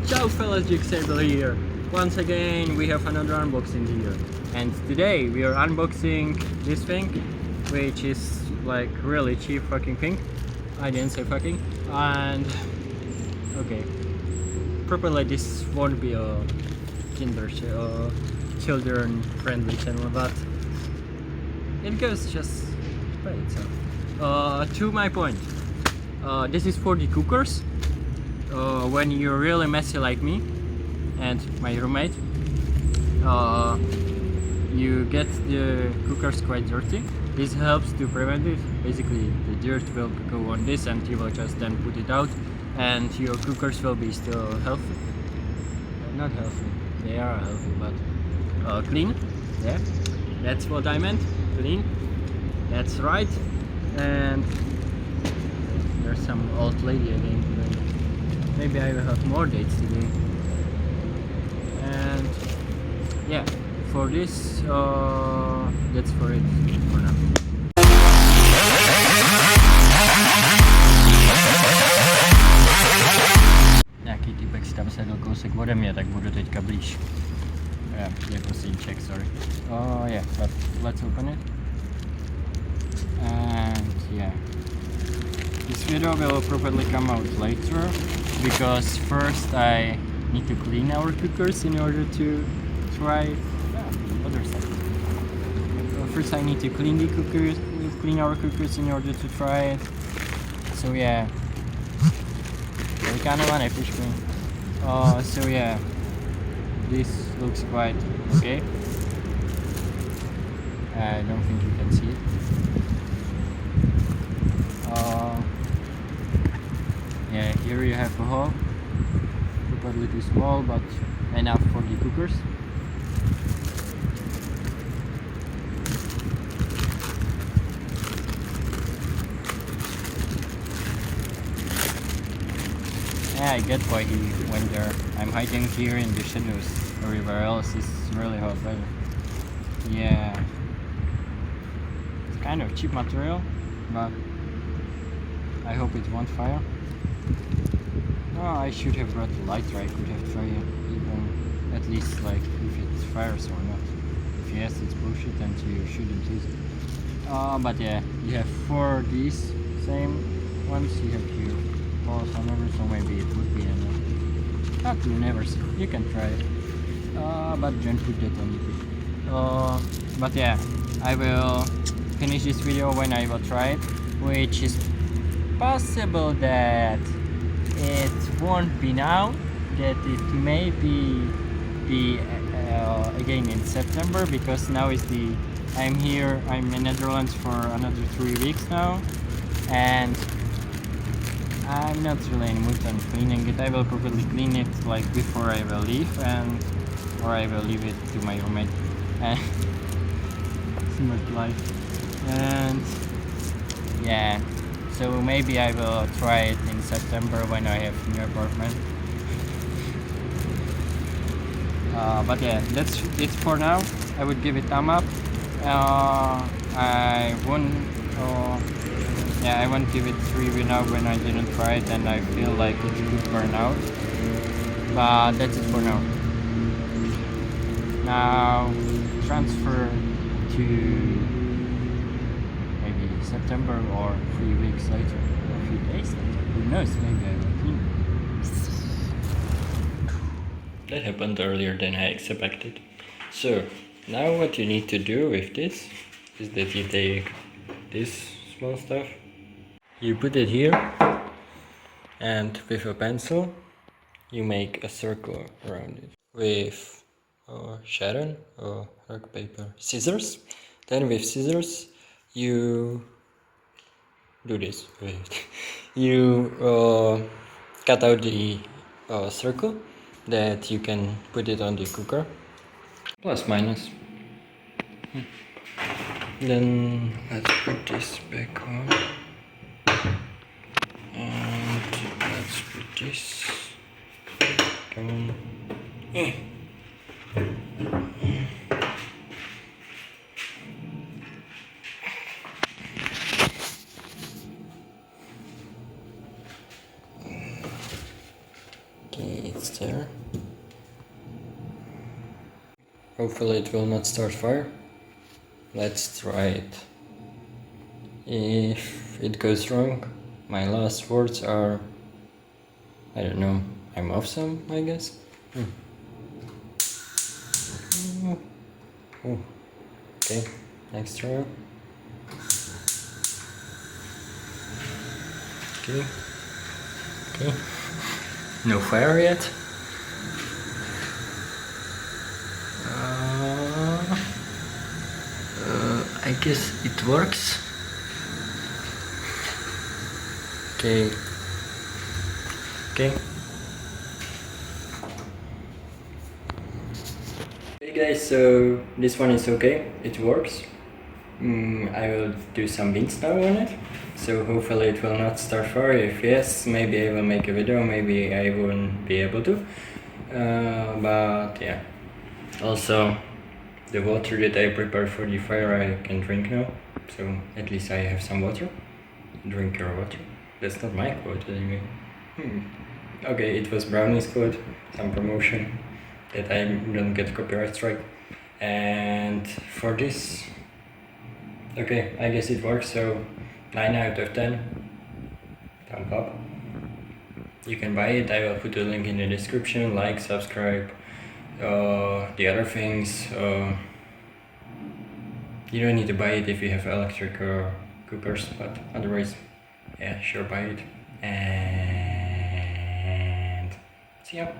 Ciao fellas, Jigsaber here. Once again we have another unboxing here. And today we are unboxing this thing, which is like really cheap fucking thing. I didn't say fucking. And okay, probably this won't be a children friendly channel, but it goes just by itself. To my point, this is for the cookers. When you're really messy like me and my roommate, you get the cookers quite dirty. This helps to prevent it. Basically, the dirt will go on this and you will just then put it out and your cookers will be still healthy. Not healthy, they are healthy, but clean. Yeah, that's what I meant, clean. That's right. And there's some old lady again today. Maybe I will have more dates today. And yeah, for this, that's for it for now. Nějaký týpek si tam sedl kousek ode mě, tak budu teďka blíž. Yeah, jako check, sorry. Oh yeah, but let's open it. And yeah, this video will probably come out later because first I need to clean our cookers in order to try other stuff. First I need to clean the cookers, clean our cookers in order to try it. So yeah, they kind of want to push me. So yeah, this looks quite okay. I don't think you can see it. Yeah, here you have a hole, probably too small, but enough for the cookers. Yeah, I get why he went there. I'm hiding here in the shadows. Everywhere else is really hot weather. Yeah, it's kind of cheap material, but I hope it won't fire. Oh, I should have brought the lighter. I could have tried even at least like if it fires or not. If yes, it's bullshit and you shouldn't use it. But yeah, you have 4 these same ones. You have here balls on over, so maybe it would be enough. But you never see. You can try it. But don't put that on YouTube. But yeah, I will finish this video when I will try it, which is possible that it won't be now, that it may be again in September, because now is I'm in Netherlands for another 3 weeks now, and I'm not really in the mood on cleaning it. I will probably clean it like before I will leave, or I will leave it to my roommate. Smart life. And yeah, so maybe I will try it in September when I have new apartment. But yeah, that's it for now. I would give it thumb up. I won't give it 3 now when I didn't try it and I feel like it could burn out. But that's it for now. Now transfer to maybe September or 3 weeks later, or a few days later. Who knows? Maybe I will clean. That happened earlier than I expected. So now what you need to do with this is that you take this small stuff, you put it here, and with a pencil you make a circle around it with Sharon or rock paper scissors. Then with scissors you do this. You cut out the circle that you can put it on the cooker, plus minus. Then let's put this back on, and let's put this, come on. Okay, it's there. Hopefully it will not start fire. Let's try it. If it goes wrong, my last words are, I don't know, I'm awesome, I guess. Oh. Okay, next try. Okay. Okay. No fire yet. I guess it works. Okay. Okay. Hey guys, so this one is okay. It works. I will do some beans now on it. So hopefully it will not start fire. If yes, maybe I will make a video. Maybe I won't be able to. But yeah. Also, the water that I prepared for the fire I can drink now. So at least I have some water. Drink your water. That's not my quote anyway. Okay, it was Brownie's quote. Some promotion that I don't get copyright strike. And for this, okay, I guess it works. So 9 out of 10. Thumb up. You can buy it. I will put a link in the description. Like, subscribe. The other things, you don't need to buy it if you have electric cookers, but otherwise, yeah, sure, buy it. And see ya.